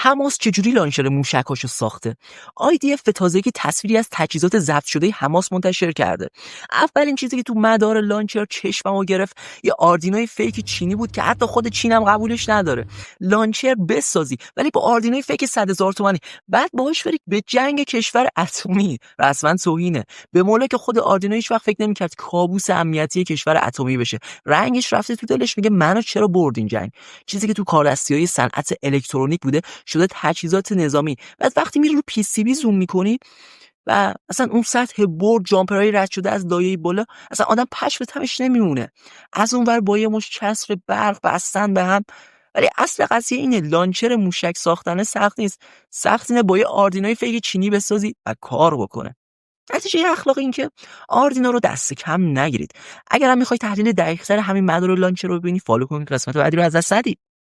حماس چجوری لانچر موشکاشو ساخته؟ IDF به تازگی تصویری از تجهیزات ضبط شده حماس منتشر کرده. اولین چیزی که تو مدار لانچر چشممو گرفت یه آردینوی فیک چینی بود که حتی خود چینم قبولش نداره. لانچر بسازی ولی با آردینوی فیک 100,000 تومانی، بعد باهاش بری به جنگ کشور اتمی، رسما توهینه. به مولا که خود آردینو هیچ وقت فکر نمی‌کرد کابوس امنیتی کشور اتمی بشه. رنگش رفته تو دلش، میگه منو چرا برد این جنگ؟ چیزی که تو کاردستی‌های صنعت الکترونیک بوده شده تجهیزات نظامی. بعد وقتی میری رو PCB زوم میکنی و اصلا اون سطح برد جامپرای رد شده از لایه بالا، اصلا آدم پشم تمش نمیمونه. از اون ور با یه مش چسب برق بستن به هم. ولی اصل قضیه اینه لانچر موشک ساختن سخت نیست، سخت اینه با یه آردینوی فیک چینی بسازی و کار بکنه. نتیجه اخلاقی این که آردینو رو دست کم نگیرید. اگر هم میخوای تحلیل دقیق‌تر همین مدار لانچر رو ببینی، فالو کن، قسمت بعدی رو از دست ندید.